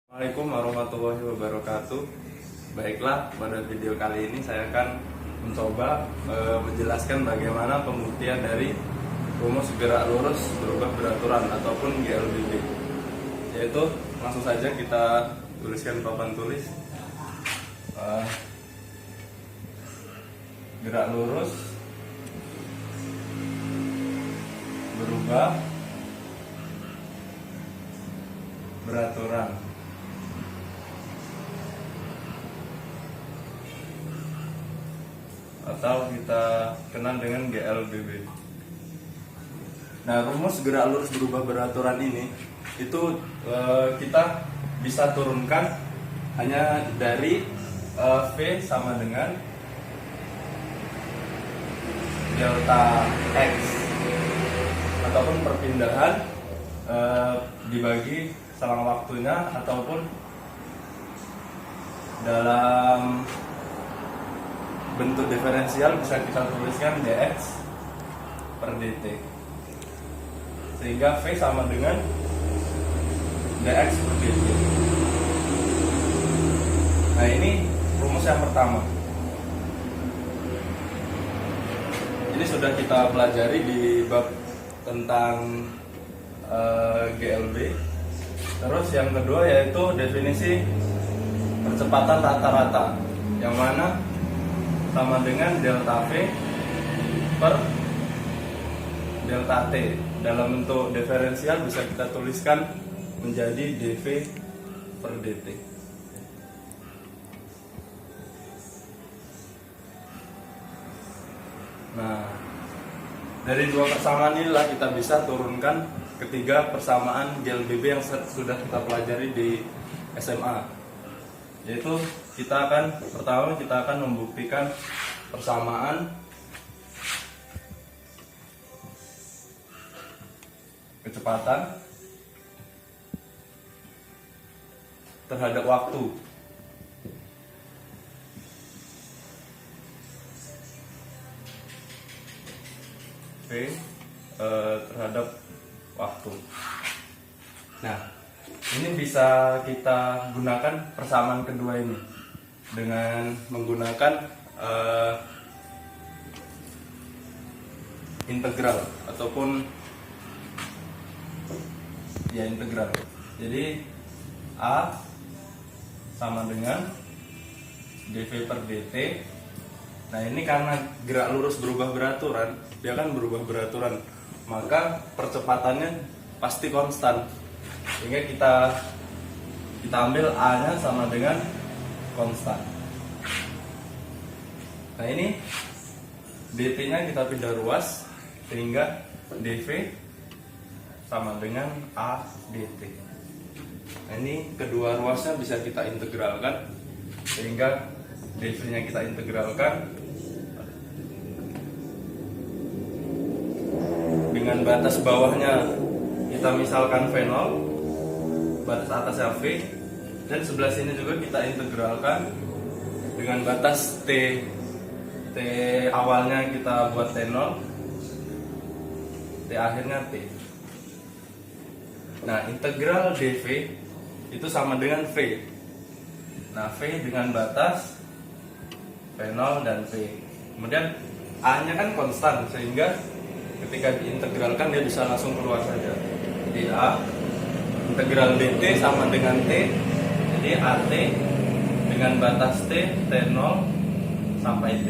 Assalamualaikum warahmatullahi wabarakatuh. Baiklah, pada video kali ini saya akan mencoba menjelaskan bagaimana pembuktian dari rumus gerak lurus berubah beraturan ataupun GLBB. Yaitu langsung saja kita tuliskan papan tulis. Gerak lurus berubah beraturan. Atau kita kenal dengan GLBB. Nah, rumus gerak lurus berubah beraturan ini itu kita bisa turunkan hanya dari V sama dengan delta X ataupun perpindahan dibagi selang waktunya ataupun dalam bentuk diferensial bisa kita tuliskan dx per dt, sehingga V sama dengan dx per dt. Nah, ini rumus yang pertama. Ini sudah kita pelajari di bab tentang GLB. Terus yang kedua yaitu definisi percepatan rata-rata, yang mana sama dengan delta V per delta T. Dalam bentuk diferensial bisa kita tuliskan menjadi dV per dt. Nah, dari dua persamaan inilah kita bisa turunkan ketiga persamaan GLBB yang sudah kita pelajari di SMA. Yaitu pertama kita akan membuktikan persamaan kecepatan terhadap waktu. V terhadap waktu. Nah, ini bisa kita gunakan persamaan kedua ini dengan menggunakan integral ataupun integral. Jadi A sama dengan dV per dt. Nah, ini karena gerak lurus berubah beraturan, dia kan berubah beraturan, maka percepatannya pasti konstan. Sehingga kita ambil A-nya sama dengan konstan. Nah, ini dt-nya kita pindah ruas sehingga dv sama dengan A dt. Nah, ini kedua ruasnya bisa kita integralkan sehingga dv-nya kita integralkan dengan batas bawahnya kita misalkan V0, batas atasnya V, dan sebelah sini juga kita integralkan dengan batas T awalnya kita buat T0, T akhirnya T. Nah, integral dV itu sama dengan V. Nah, V dengan batas V0 dan V. Kemudian A-nya kan konstan, sehingga ketika diintegralkan dia bisa langsung keluar saja. Jadi A integral dt sama dengan T. Jadi AT dengan batas T, T0 sampai T.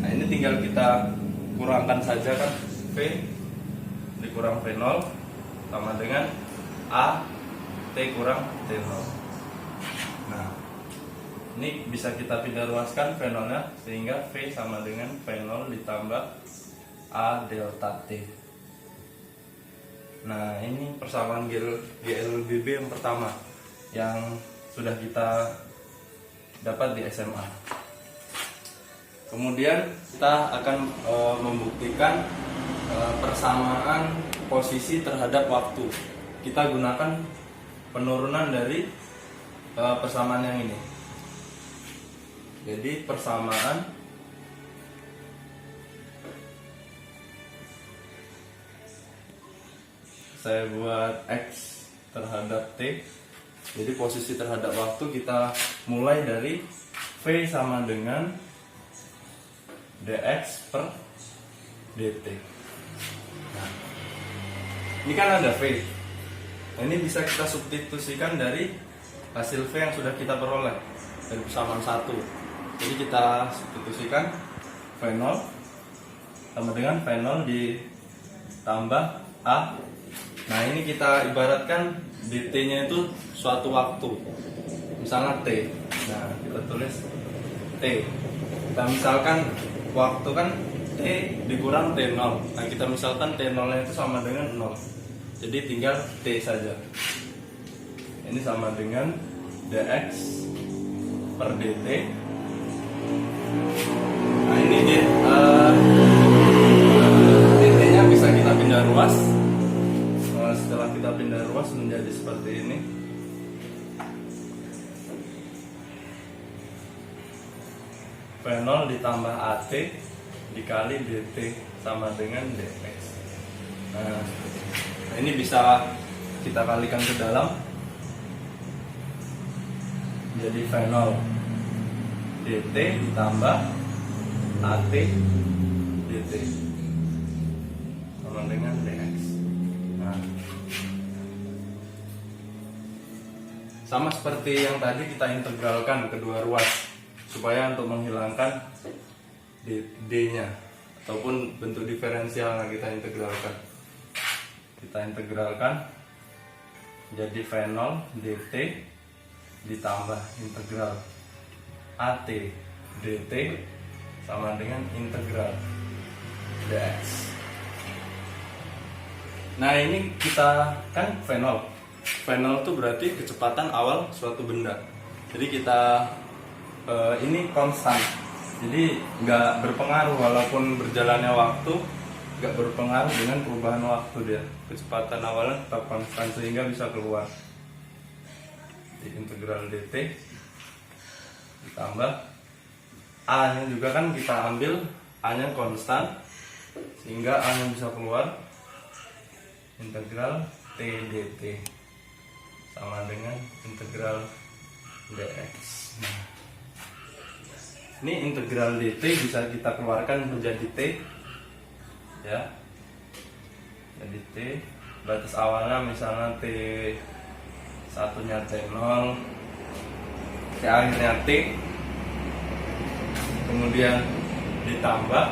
Nah, ini tinggal kita kurangkan saja kan. V dikurang V0 sama dengan A T kurang T0. Nah, ini bisa kita pindah ruaskan V0 nya sehingga V sama dengan V0 ditambah A delta T. Nah, ini persamaan GLBB yang pertama yang sudah kita dapat di SMA. Kemudian kita akan membuktikan persamaan posisi terhadap waktu. Kita gunakan penurunan dari persamaan yang ini. Jadi persamaan saya buat X terhadap T Jadi posisi terhadap waktu kita mulai dari V sama dengan dx per dt. Nah, ini kan ada V. Nah, ini bisa kita substitusikan dari hasil V yang sudah kita peroleh dari persamaan 1. Jadi kita substitusikan V0 sama dengan V0 ditambah A. Nah, ini kita ibaratkan dt-nya itu suatu waktu. Misalnya T. Nah, kita tulis T. Kita misalkan waktu kan T dikurang T0. Nah, kita misalkan T0-nya itu sama dengan 0. Jadi tinggal T saja. Ini sama dengan dx per dt. Nah, ini dt-nya bisa kita pindah ruas. Setelah kita pindah ruas menjadi seperti ini. V0 ditambah AT dikali dt sama dengan dx. Nah, ini bisa kita kalikan ke dalam. Jadi V0 dt ditambah AT dt sama dengan dx. Nah, sama seperti yang tadi kita integralkan kedua ruas supaya untuk menghilangkan d-nya ataupun bentuk diferensial yang kita integralkan. Kita integralkan jadi V0 dt ditambah integral AT dt sama dengan integral dx. Nah, ini kita kan V0 itu berarti kecepatan awal suatu benda. Jadi kita ini konstan. Jadi nggak berpengaruh walaupun berjalannya waktu, nggak berpengaruh dengan perubahan waktu dia. Kecepatan awalnya tetap konstan sehingga bisa keluar. Di integral dt ditambah A-nya juga kan kita ambil A-nya konstan sehingga A-nya bisa keluar. Integral T dt sama dengan integral dx. Nah, ini integral dt bisa kita keluarkan menjadi T, ya. Jadi T, batas awalnya misalnya T satunya T0, T akhirnya T, kemudian ditambah.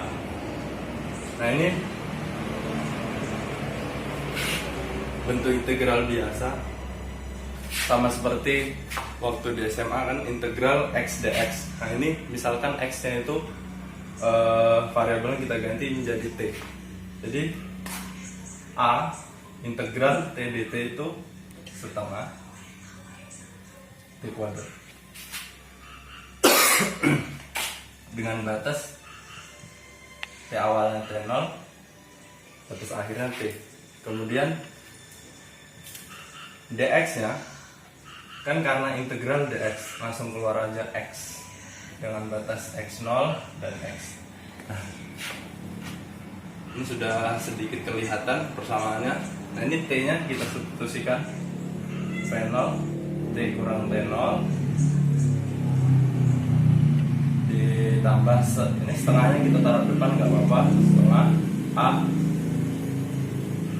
Nah, ini bentuk integral biasa, sama seperti waktu di SMA kan integral x dx. Nah, ini misalkan x nya itu variabelnya kita ganti menjadi t. Jadi a integral t dt itu setengah t kuadrat dengan batas t awalnya t0, batas akhirnya t. Kemudian dx nya kan karena integral dx langsung keluar aja x dengan batas x0 dan x. Nah, ini sudah sedikit kelihatan persamaannya. Nah, ini t nya kita substitusikan V0 t kurang t0 ditambah ini setengahnya kita taruh depan nggak apa-apa, setengah a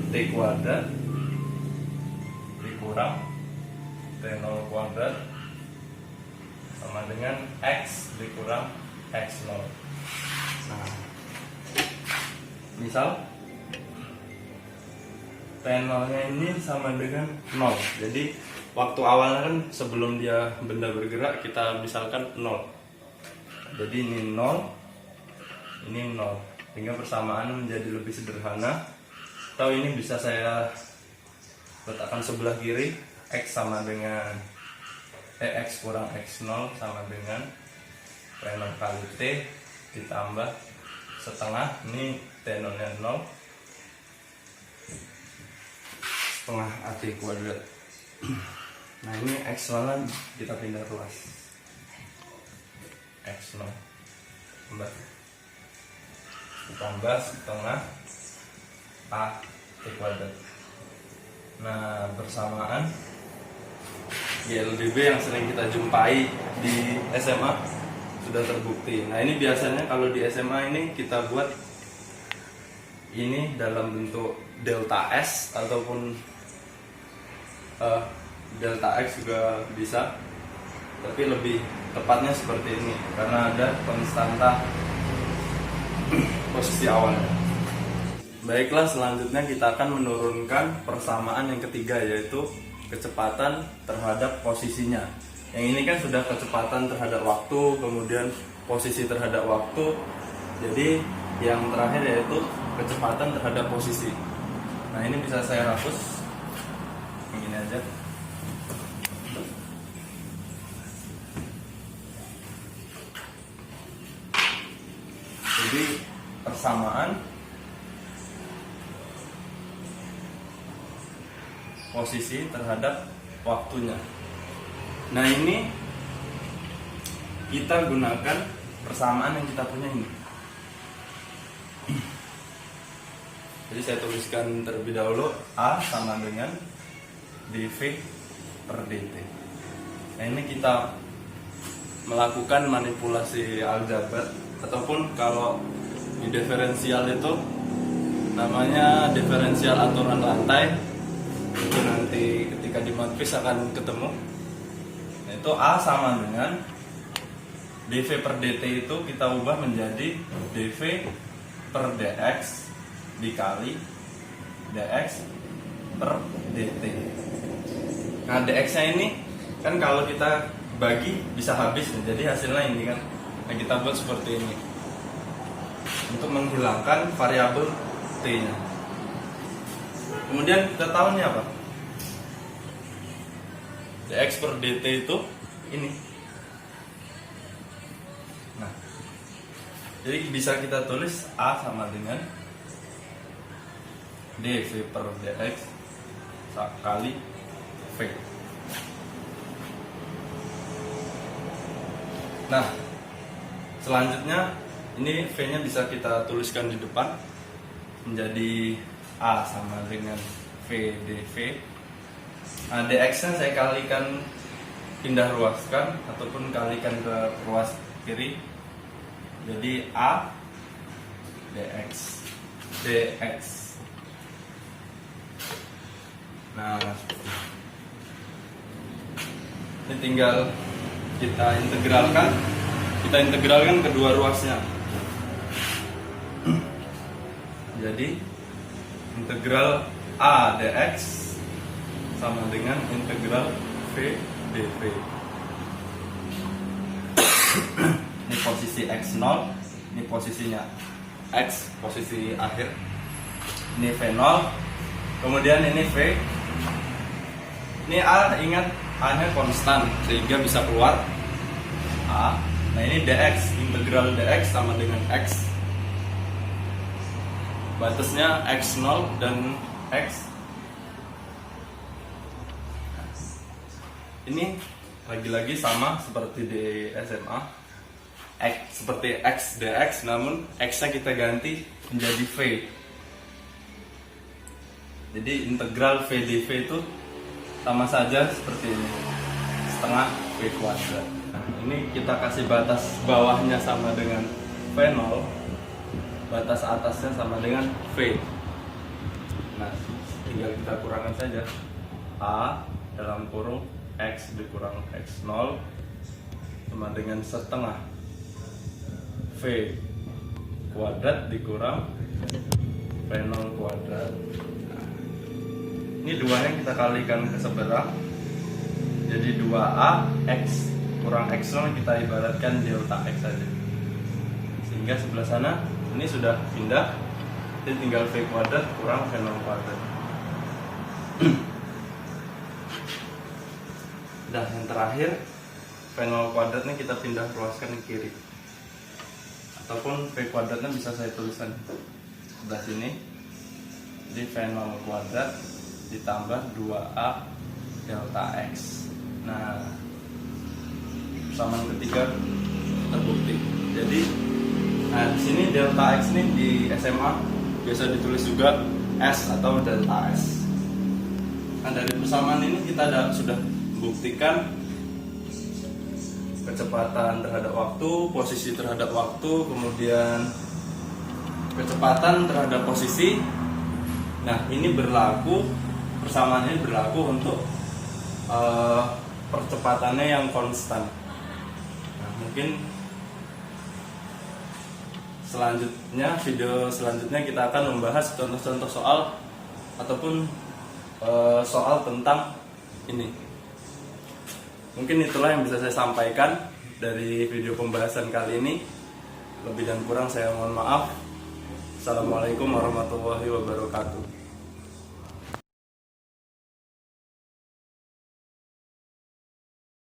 t kuadrat dikurang T0 kuadrat sama dengan X dikurang X0. Nah, misal T0 nya ini sama dengan 0. Jadi waktu awalnya kan sebelum dia benda bergerak kita misalkan 0. Jadi ini 0, ini 0, sehingga persamaan menjadi lebih sederhana. Atau ini bisa saya letakkan sebelah kiri, X sama dengan X kurang X0 sama dengan V0 kali T ditambah setengah, ini T0 nya 0, setengah AT kuadrat. Nah, ini X0 kita pindah ruas, X0 ditambah setengah AT kuadrat. Nah, bersamaan GLDB yang sering kita jumpai di SMA sudah terbukti. Nah ini biasanya kalau di SMA ini kita buat ini dalam bentuk delta S ataupun delta X juga bisa, tapi lebih tepatnya seperti ini karena ada konstanta posisi awalnya. Baiklah, selanjutnya kita akan menurunkan persamaan yang ketiga, yaitu kecepatan terhadap posisinya. Yang ini kan sudah kecepatan terhadap waktu, kemudian posisi terhadap waktu. Jadi yang terakhir yaitu kecepatan terhadap posisi. Nah ini bisa saya hapus ini aja. Jadi persamaan posisi terhadap waktunya. Nah ini kita gunakan persamaan yang kita punya ini. Jadi saya tuliskan terlebih dahulu A sama dengan dV per dt. Nah ini kita melakukan manipulasi aljabar, ataupun kalau di diferensial itu namanya diferensial aturan lantai. Itu nanti ketika di matris akan ketemu. Nah, itu A sama dengan dV per dt, itu kita ubah menjadi dV per dx dikali dx per dt. Nah dx nya ini kan kalau kita bagi bisa habis, jadi hasilnya ini kan. Nah kita buat seperti ini untuk menghilangkan variabel t nya. Kemudian kita tahu nih apa? dx per dt itu ini. Nah, jadi bisa kita tulis A sama dengan dv per dx kali v. Nah, selanjutnya ini v-nya bisa kita tuliskan di depan menjadi A sama dengan V dV. Nah, dx-nya saya kalikan, pindah ruaskan ataupun kalikan ke ruas kiri. Jadi A dx dx. Nah, ini tinggal kita integralkan kedua ruasnya. Jadi integral A dx sama dengan integral V dV. Ini posisi x0, ini posisinya x, posisi akhir. Ini V0, kemudian ini V. Ini A, ingat A-nya konstan sehingga bisa keluar A. Nah ini dx, integral dx sama dengan x. Batasnya x0 dan x. Ini lagi-lagi sama seperti di SMA, x seperti x dx, namun x-nya kita ganti menjadi v. Jadi integral v dv itu sama saja seperti ini, setengah v kuadrat. Nah, ini kita kasih batas bawahnya sama dengan v0, batas atasnya sama dengan V. Nah, tinggal kita kurangkan saja. A dalam kurung X dikurang X0 sama dengan setengah V kuadrat dikurang V0 kuadrat. Nah, ini duanya kita kalikan ke sebelah. Jadi 2A X kurang X0 kita ibaratkan delta X saja. Sehingga sebelah sana ini sudah pindah, jadi tinggal V kuadrat kurang V0 kuadrat. Nah, yang terakhir V0 kuadratnya kita pindah ruaskan ke kiri, ataupun V kuadratnya bisa saya tuliskan sebelah sini. Jadi V0 kuadrat ditambah 2A delta X. Nah, persamaan ketiga terbukti. Jadi nah, di sini delta X ini di SMA biasa ditulis juga S atau delta S. Nah, dari persamaan ini kita sudah membuktikan kecepatan terhadap waktu, posisi terhadap waktu, kemudian kecepatan terhadap posisi. Nah, ini berlaku, persamaan ini berlaku untuk percepatannya yang konstan. Nah, mungkin selanjutnya, video selanjutnya kita akan membahas contoh-contoh soal ataupun soal tentang ini. Mungkin itulah yang bisa saya sampaikan dari video pembahasan kali ini. Lebih dan kurang saya mohon maaf. Assalamualaikum warahmatullahi wabarakatuh.